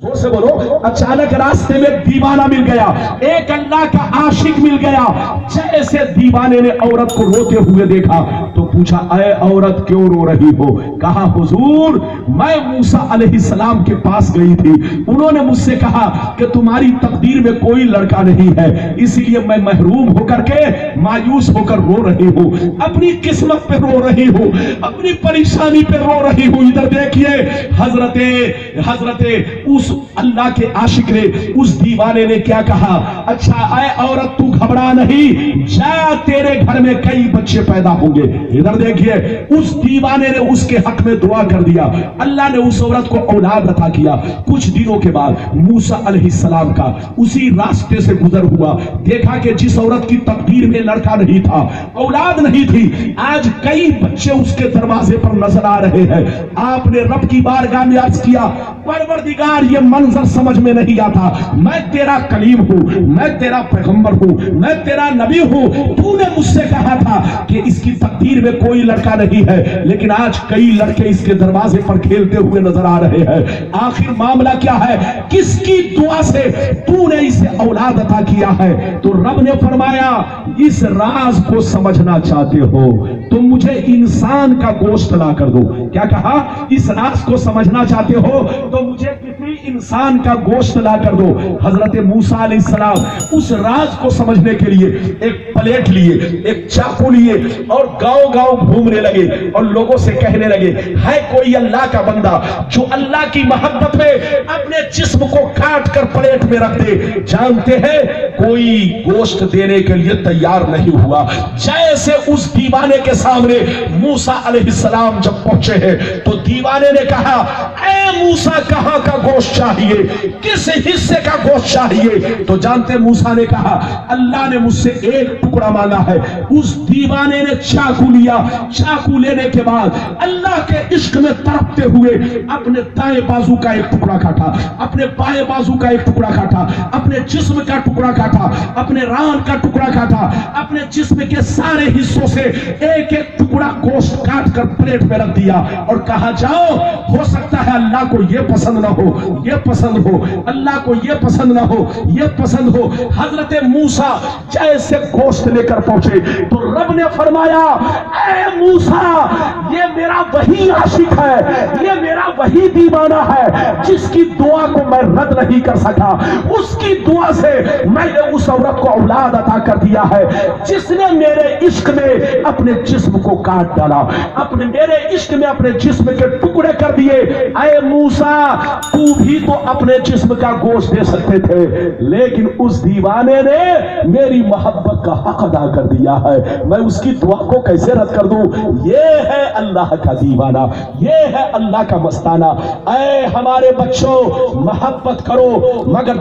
زور سے بولو. اچانک راستے میں دیوانہ مل گیا, ایک اللہ کا عاشق مل گیا. جیسے دیوانے نے عورت کو روتے ہوئے دیکھا تو پوچھا, اے عورت کیوں رو رہی ہو؟ کہا, حضور میں موسیٰ علیہ السلام کے پاس گئی تھی, انہوں نے مجھ سے کہا کہ تمہاری تقدیر میں کوئی لڑکا نہیں ہے, اسی لیے میں محروم ہو کر کے مایوس ہو کر رو رہی ہوں, اپنی قسمت پہ رو رہی ہوں, اپنی پریشانی پہ رو رہی ہوں. ادھر دیکھیے حضرت اس اللہ کے عاشق نے, اس دیوانے نے کیا کہا, اچھا اے عورت تو گھبرا نہیں, جا تیرے گھر میں کئی بچے پیدا ہوں گے. ادھر دیکھیے اس دیوانے نے اس کے حق میں دعا کر دیا, اللہ نے اس عورت کو اولاد عطا کیا. کچھ دنوں کے بعد موسیٰ علیہ السلام کا اسی راستے سے گزر ہوا, دیکھا کہ جس عورت کی تقدیر میں لڑکا نہیں تھا, اولاد نہیں تھی, آج کئی بچے اس کے دروازے پر نظر آ رہے ہیں. آپ نے رب کی بارگاہ میں عرض کیا, پروردگار یہ منظر سمجھ میں نہیں آتا, میں تیرا کلیم ہوں, میں تیرا پیغمبر ہوں, میں تیرا نبی ہوں, تو نے مجھ سے کہا تھا کہ اس کی تقدیر میں کوئی لڑکا نہیں ہے, لیکن آج کئی لڑکے اس کے دروازے پر کھیلتے ہوئے نظر آ رہے ہیں. آخر معاملہ کیا ہے, کس کی دعا سے تو نے اسے اولاد عطا کیا ہے؟ تو رب نے فرمایا, اس راز کو سمجھنا چاہتے ہو تو مجھے انسان کا گوشت لا کر دو. کیا کہا, اس راز کو سمجھنا چاہتے ہو تو مجھے کسی انسان کا گوشت لا کر دو. حضرت موسیٰ علیہ السلام اس راز کو سمجھنے کے لیے ایک پلیٹ لیے, ایک چاقو لیے اور گاؤں گاؤں گھومنے لگے اور لوگوں سے کہنے لگے, ہے کوئی اللہ کا بندہ جو اللہ کی محبت میں اپنے جسم کو کاٹ کر پلیٹ میں رکھ دے؟ جانتے ہیں کوئی گوشت دینے کے لیے تیار نہیں ہوا. جیسے اس دیوانے کے سامنے موسیٰ علیہ السلام جب پہنچے ہیں تو دیوانے نے کہا, اے موسیٰ کہاں کا گوشت چاہیے, کس حصے کا گوشت چاہیے؟ تو جانتے موسیٰ نے کہا, اللہ نے مجھ سے ایک ٹکڑا مانگا ہے. اس دیوانے نے چاقو لیا, چاقو لینے کے بعد اللہ کے عشق میں تڑپتے ہوئے اپنے دائیں بازو کا ایک ٹکڑا کاٹا, اپنے بائیں بازو کا ایک ٹکڑا کاٹا, اپنے جسم کا ٹکڑا کاٹا, اپنے ران کا ٹکڑا کاٹا, اپنے جسم کے سارے حصوں سے ایک ایک ٹکڑا گوشت کاٹ کر پلیٹ میں رکھ دیا اور کہا, جاؤ, ہو سکتا ہے اللہ کو یہ پسند نہ ہو, یہ پسند ہو, اللہ کو یہ پسند نہ ہو, یہ پسند ہو. حضرت موسیٰ جیسے گوشت لے کر پہنچے تو رب نے فرمایا, اے موسیٰ یہ میرا وہی عاشق ہے, یہ میرا وہی دیوانہ ہے جس کی دعا کو میں رد نہیں کر سکا. اس کی دعا سے میں نے اس عورت کو اولاد عطا کر دیا ہے جس نے میرے عشق میں اپنے جسم کو کاٹ ڈالا, اپنے میرے عشق میں اپنے جسم کے ٹکڑے کر دیے. اے موسیٰ تو بھی تو اپنے جسم کا گوشت دے سکتے تھے, لیکن اس دیوانے نے میری محبت کا حق ادا کر دیا ہے, میں اس کی دعا کو کیسے رد کر دوں؟ یہ ہے اللہ کا دیوانہ, یہ ہے اللہ کا مستانہ. اے ہمارے بچوں, محبت کرو مگر